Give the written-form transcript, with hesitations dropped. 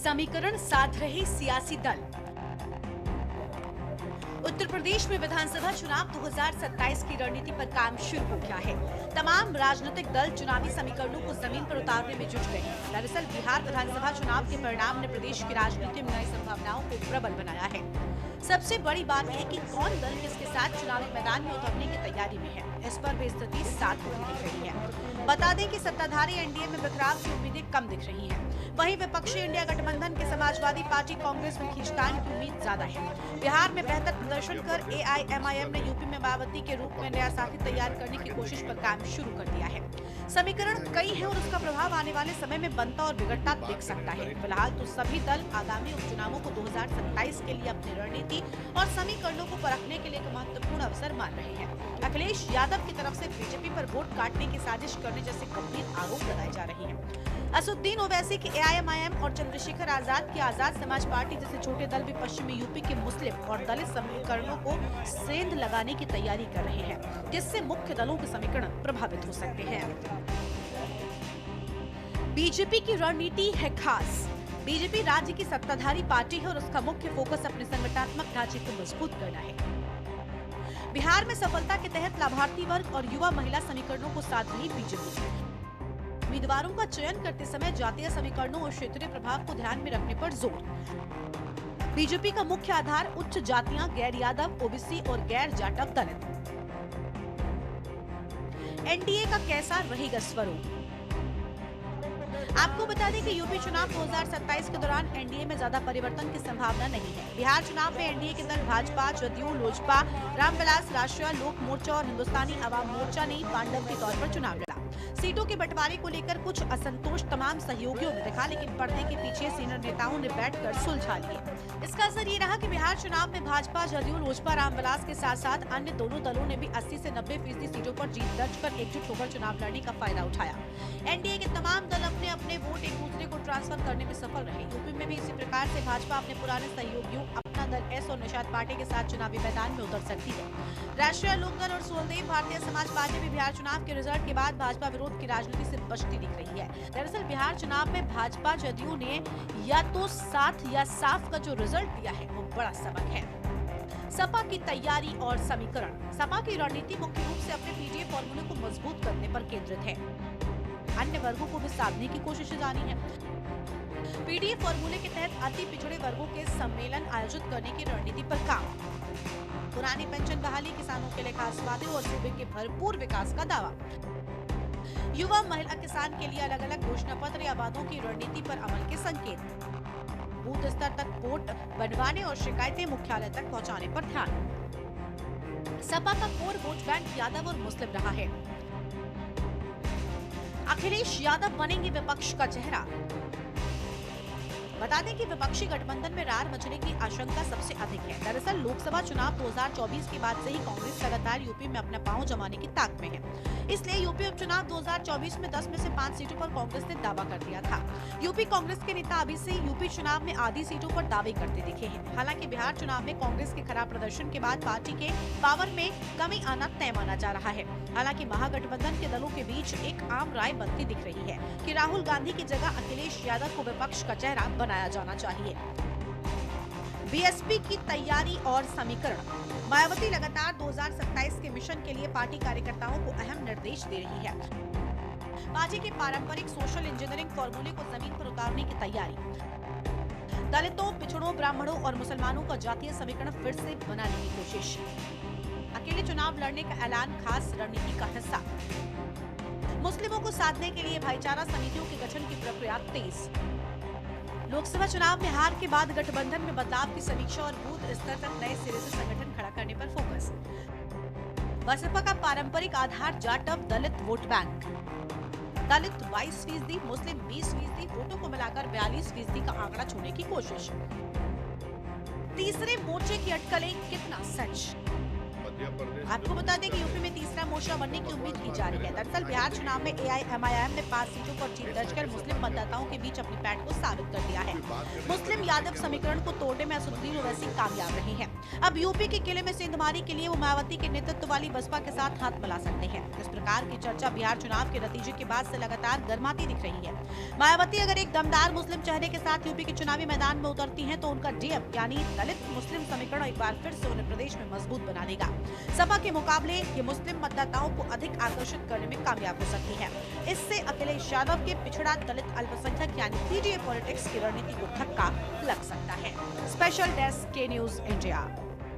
समीकरण साध रहे सियासी दल। उत्तर प्रदेश में विधानसभा चुनाव 2027 की रणनीति पर काम शुरू हो गया है। तमाम राजनीतिक दल चुनावी समीकरणों को जमीन पर उतारने में जुट गए हैं। दरअसल बिहार विधानसभा चुनाव के परिणाम ने प्रदेश की राजनीति में नई संभावनाओं को प्रबल बनाया है। सबसे बड़ी बात है कि कौन दल किसके साथ चुनावी मैदान में उतरने की तैयारी में है। इस पर भी स्थिति साफ होती दिख रही है। बता दें कि सत्ताधारी एनडीए में बिखराव की उम्मीदें कम दिख रही हैं। वहीं विपक्षी इंडिया गठबंधन के समाजवादी पार्टी कांग्रेस में खींचतान की उम्मीद ज्यादा है। बिहार में बेहतर प्रदर्शन कर एआईएमआईएम ने यूपी में मायावती के रूप में नया साथी तैयार करने की कोशिश पर काम शुरू कर दिया है। समीकरण कई है और उसका प्रभाव आने वाले समय में बनता और बिगड़ता दिख सकता है। फिलहाल तो सभी दल आगामी उपचुनावों को 2027 के लिए अपनी रणनीति और समीकरणों को परखने के लिए एक महत्वपूर्ण अवसर मान रहे हैं। अखिलेश यादव की तरफ से बीजेपी पर वोट काटने की साजिश करने जैसे गंभीर आरोप लगाए जा रहे हैं। असदुद्दीन ओवैसी के एआईएमआईएम और चंद्रशेखर आजाद की आजाद समाज पार्टी जैसे छोटे दल भी पश्चिमी यूपी के मुस्लिम और दलित समीकरणों को सेंध लगाने की तैयारी कर रहे हैं, जिससे मुख्य दलों के समीकरण प्रभावित हो सकते हैं। बीजेपी की रणनीति है खास। बीजेपी राज्य की सत्ताधारी पार्टी है और उसका मुख्य फोकस अपने संगठनात्मक ढांचे को मजबूत करना है। बिहार में सफलता के तहत लाभार्थी वर्ग और युवा महिला समीकरणों को साध रही बीजेपी उम्मीदवारों का चयन करते समय जातीय समीकरणों और क्षेत्रीय प्रभाव को ध्यान में रखने पर जोर। बीजेपी का मुख्य आधार उच्च जातियां, गैर यादव, ओबीसी और गैर जाटव दलित। एनडीए का कैसा रहेगा स्वरूप? आपको बता दें कि यूपी चुनाव 2027 के दौरान एनडीए में ज्यादा परिवर्तन की संभावना नहीं है। बिहार चुनाव में एनडीए के दल भाजपा, जदयू, लोजपा, रामविलास, राष्ट्रीय लोक मोर्चा और हिंदुस्तानी अवाम मोर्चा ने पांडव के तौर पर चुनाव लड़ा। सीटों के बंटवारे को लेकर कुछ असंतोष तमाम सहयोगियों में दिखा, लेकिन पर्दे के पीछे सीनियर नेताओं ने बैठकर सुलझा लिए। इसका असर ये रहा कि बिहार चुनाव में भाजपा, जदयू, लोजपा, रामविलास के साथ साथ अन्य दोनों दलों ने भी 80 से 90% सीटों पर जीत दर्ज कर एकजुट होकर चुनाव लड़ने का फायदा उठाया। एनडीए के तमाम दल अपने अपने वोट एक दूसरे को ट्रांसफर करने में सफल रहे। यूपी में भी इसी प्रकार से भाजपा अपने पुराने सहयोगियों अपना दल एस और निषाद पार्टी के साथ चुनावी मैदान में उतर सकती है। राष्ट्रीय लोकदल और सुहलदेव भारतीय समाज पार्टी भी बिहार चुनाव के रिजल्ट के बाद भाजपा विरोध की राजनीति से बचती दिख रही है। दरअसल बिहार चुनाव में भाजपा, जदयू ने या तो साथ या साफ का जो रिजल्ट दिया है वो बड़ा सबक है। सपा की तैयारी और समीकरण। सपा की रणनीति मुख्य रूप से अपने पीडीए फॉर्मूले को मजबूत करने पर केंद्रित है। अन्य वर्गों को भी साधने की कोशिश जारी है। पीडीए फॉर्मूले के तहत अति पिछड़े वर्गों के सम्मेलन आयोजित करने की रणनीति पर काम। पुरानी पेंशन बहाली, किसानों के लिए खास वादे और सूबे के भरपूर विकास का दावा। युवा, महिला, किसान के लिए अलग अलग घोषणा पत्र या वादों की रणनीति पर अमल के संकेत। बूथ स्तर तक वोट बनवाने और शिकायतें मुख्यालय तक पहुंचाने पर ध्यान। सपा का कोर वोट बैंक यादव और मुस्लिम रहा है। अखिलेश यादव बनेंगे विपक्ष का चेहरा। बता दें कि विपक्षी गठबंधन में रार मचने की आशंका सबसे अधिक है। दरअसल लोकसभा चुनाव 2024 के बाद से ही कांग्रेस लगातार यूपी में अपना पांव जमाने की ताक में है। इसलिए यूपी उपचुनाव 2024 में 10 में से 5 सीटों पर कांग्रेस ने दावा कर दिया था। यूपी कांग्रेस के नेता अभी से यूपी चुनाव में आधी सीटों पर दावे करते दिखे हैं। हालांकि बिहार चुनाव में कांग्रेस के खराब प्रदर्शन के बाद पार्टी के पावर में कमी आना तय माना जा रहा है। हालांकि महागठबंधन के दलों के बीच एक आम राय बनती दिख रही है कि राहुल गांधी की जगह अखिलेश यादव को विपक्ष का चेहरा बनाया जाना चाहिए। बीएसपी की तैयारी और समीकरण। मायावती लगातार 2027 के मिशन के लिए पार्टी कार्यकर्ताओं को अहम निर्देश दे रही है। पार्टी के पारंपरिक सोशल इंजीनियरिंग फॉर्मूले को जमीन पर उतारने की तैयारी। दलितों, पिछड़ों, ब्राह्मणों और मुसलमानों का जातीय समीकरण फिर से बनाने की कोशिश। अकेले चुनाव लड़ने का ऐलान खास रणनीति का हिस्सा। मुस्लिमों को साधने के लिए भाईचारा समितियों के गठन की प्रक्रिया तेज। लोकसभा चुनाव में हार के बाद गठबंधन में बदलाव की समीक्षा और बूथ स्तर तक नए सिरे से संगठन खड़ा करने पर फोकस। बसपा का पारंपरिक आधार जाटव दलित वोट बैंक। दलित 22%, मुस्लिम 20%, वोटों को मिलाकर 42% का आंकड़ा छूने की कोशिश। तीसरे मोर्चे की अटकलें कितना सच? आपको बता दें कि यूपी में तीसरा मोर्चा बनने की उम्मीद की जा रही है। दरअसल बिहार चुनाव में एआईएमआईएम ने 5 सीटों पर जीत दर्ज कर मुस्लिम मतदाताओं के बीच अपनी पैठ को साबित कर दिया है। मुस्लिम यादव समीकरण को तोड़ने में असदुद्दीन ओवैसी कामयाब रहे हैं। अब यूपी के किले में सेंधमारी के लिए वो मायावती के नेतृत्व वाली बसपा के साथ हाथ मिला सकते हैं। इस प्रकार की चर्चा बिहार चुनाव के नतीजे के बाद से लगातार गर्माती दिख रही है। मायावती अगर एक दमदार मुस्लिम चेहरे के साथ यूपी के चुनावी मैदान में उतरती हैं, तो उनका डीएम यानी दलित मुस्लिम समीकरण एक बार फिर से उन्हें प्रदेश में मजबूत बना देगा। सपा के मुकाबले ये मुस्लिम मतदाताओं को अधिक आकर्षित करने में कामयाब हो सकती है। इससे अखिलेश यादव के पिछड़ा दलित अल्पसंख्यक यानी पीडीए पॉलिटिक्स की रणनीति को धक्का लग सकता है। स्पेशल डेस्क के न्यूज इंडिया।